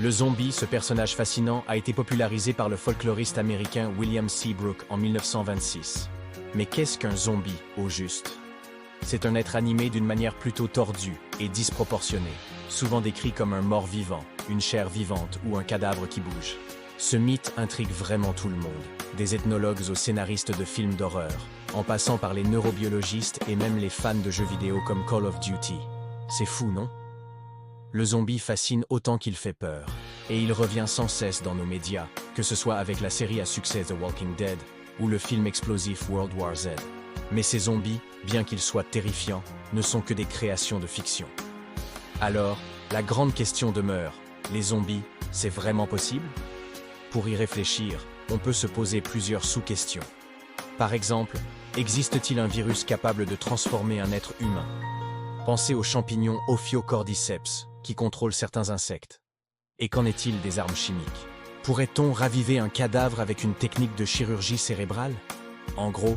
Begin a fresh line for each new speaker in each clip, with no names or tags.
Le zombie, ce personnage fascinant, a été popularisé par le folkloriste américain William Seabrook en 1926. Mais qu'est-ce qu'un zombie, au juste? C'est un être animé d'une manière plutôt tordue et disproportionnée, souvent décrit comme un mort-vivant, une chair vivante ou un cadavre qui bouge. Ce mythe intrigue vraiment tout le monde, des ethnologues aux scénaristes de films d'horreur, en passant par les neurobiologistes et même les fans de jeux vidéo comme Call of Duty. C'est fou, non? Le zombie fascine autant qu'il fait peur, et il revient sans cesse dans nos médias, que ce soit avec la série à succès The Walking Dead ou le film explosif World War Z. Mais ces zombies, bien qu'ils soient terrifiants, ne sont que des créations de fiction. Alors, la grande question demeure, les zombies, c'est vraiment possible? Pour y réfléchir, on peut se poser plusieurs sous-questions. Par exemple, existe-t-il un virus capable de transformer un être humain? Pensez aux champignons Ophiocordyceps, qui contrôlent certains insectes. Et qu'en est-il des armes chimiques? Pourrait-on raviver un cadavre avec une technique de chirurgie cérébrale? En gros,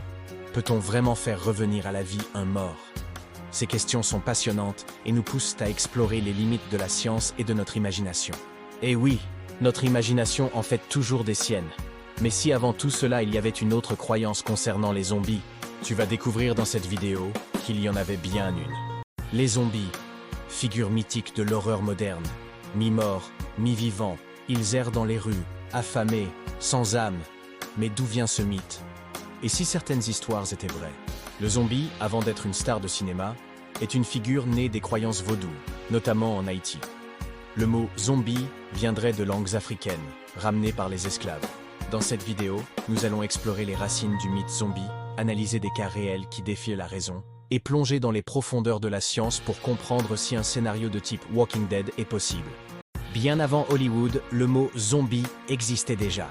peut-on vraiment faire revenir à la vie un mort? Ces questions sont passionnantes et nous poussent à explorer les limites de la science et de notre imagination. Et oui, notre imagination en fait toujours des siennes. Mais si avant tout cela il y avait une autre croyance concernant les zombies, tu vas découvrir dans cette vidéo qu'il y en avait bien une. Les zombies, figures mythiques de l'horreur moderne, mi-morts, mi-vivants, ils errent dans les rues, affamés, sans âme. Mais d'où vient ce mythe? Et si certaines histoires étaient vraies? Le zombie, avant d'être une star de cinéma, est une figure née des croyances vaudoues, notamment en Haïti. Le mot « zombie » viendrait de langues africaines, ramenées par les esclaves. Dans cette vidéo, nous allons explorer les racines du mythe zombie, analyser des cas réels qui défient la raison, et plonger dans les profondeurs de la science pour comprendre si un scénario de type Walking Dead est possible. Bien avant Hollywood, le mot « zombie » existait déjà.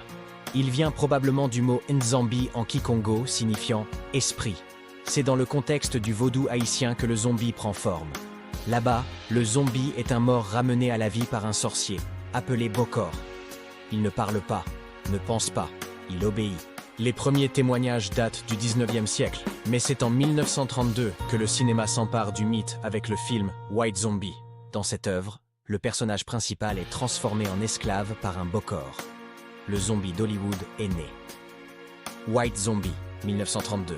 Il vient probablement du mot « nzambi » en kikongo, signifiant « esprit ». C'est dans le contexte du vaudou haïtien que le zombie prend forme. Là-bas, le zombie est un mort ramené à la vie par un sorcier, appelé Bokor. Il ne parle pas, ne pense pas, il obéit. Les premiers témoignages datent du 19e siècle, mais c'est en 1932 que le cinéma s'empare du mythe avec le film White Zombie. Dans cette œuvre, le personnage principal est transformé en esclave par un Bokor. Le zombie d'Hollywood est né. White Zombie, 1932.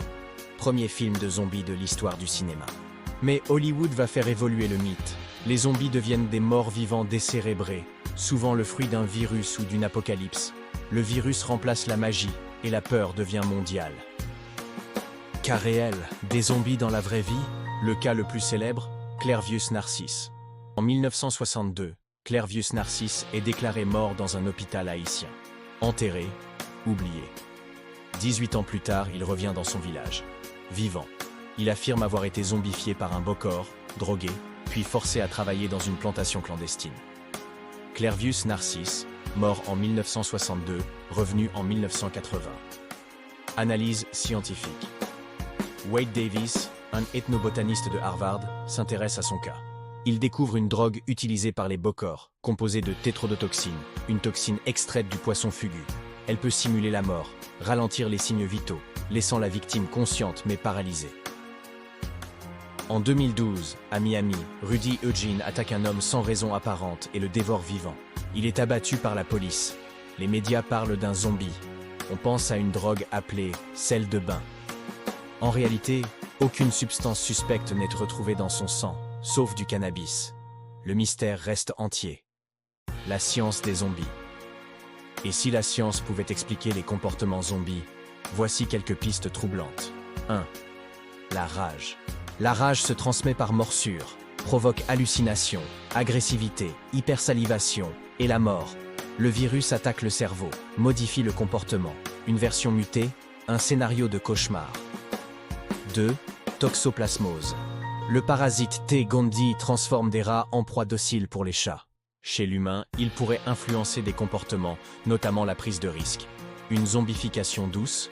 Premier film de zombies de l'histoire du cinéma. Mais Hollywood va faire évoluer le mythe. Les zombies deviennent des morts vivants décérébrés, souvent le fruit d'un virus ou d'une apocalypse. Le virus remplace la magie et la peur devient mondiale. Cas réel, des zombies dans la vraie vie, le cas le plus célèbre, Clervius Narcisse. En 1962, Clervius Narcisse est déclaré mort dans un hôpital haïtien. Enterré, oublié. 18 ans plus tard, il revient dans son village. Vivant. Il affirme avoir été zombifié par un Bokor, drogué, puis forcé à travailler dans une plantation clandestine. Clervius Narcisse, mort en 1962, revenu en 1980. Analyse scientifique. Wade Davis, un ethnobotaniste de Harvard, s'intéresse à son cas. Il découvre une drogue utilisée par les Bokor, composée de tétrodotoxine, une toxine extraite du poisson fugu. Elle peut simuler la mort, ralentir les signes vitaux, laissant la victime consciente mais paralysée. En 2012, à Miami, Rudy Eugene attaque un homme sans raison apparente et le dévore vivant. Il est abattu par la police. Les médias parlent d'un zombie. On pense à une drogue appelée sel de bain. En réalité, aucune substance suspecte n'est retrouvée dans son sang, sauf du cannabis. Le mystère reste entier. La science des zombies. Et si la science pouvait expliquer les comportements zombies, voici quelques pistes troublantes. 1. La rage. La rage se transmet par morsure, provoque hallucination, agressivité, hypersalivation et la mort. Le virus attaque le cerveau, modifie le comportement. Une version mutée, un scénario de cauchemar. 2. Toxoplasmose. Le parasite T. gondii transforme des rats en proie docile pour les chats. Chez l'humain, il pourrait influencer des comportements, notamment la prise de risque. Une zombification douce.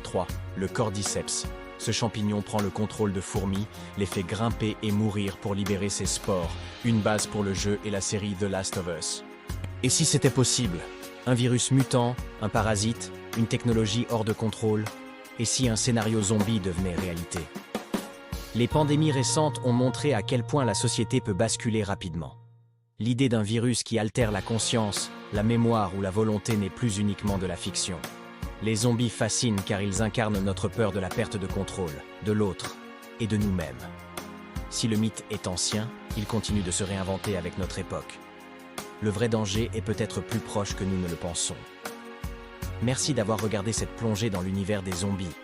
3. Le cordyceps. Ce champignon prend le contrôle de fourmis, les fait grimper et mourir pour libérer ses spores. Une base pour le jeu et la série The Last of Us. Et si c'était possible? Un virus mutant, un parasite, une technologie hors de contrôle? Et si un scénario zombie devenait réalité? Les pandémies récentes ont montré à quel point la société peut basculer rapidement. L'idée d'un virus qui altère la conscience, la mémoire ou la volonté n'est plus uniquement de la fiction. Les zombies fascinent car ils incarnent notre peur de la perte de contrôle, de l'autre et de nous-mêmes. Si le mythe est ancien, il continue de se réinventer avec notre époque. Le vrai danger est peut-être plus proche que nous ne le pensons. Merci d'avoir regardé cette plongée dans l'univers des zombies.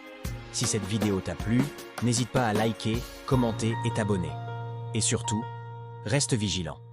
Si cette vidéo t'a plu, n'hésite pas à liker, commenter et t'abonner. Et surtout, reste vigilant.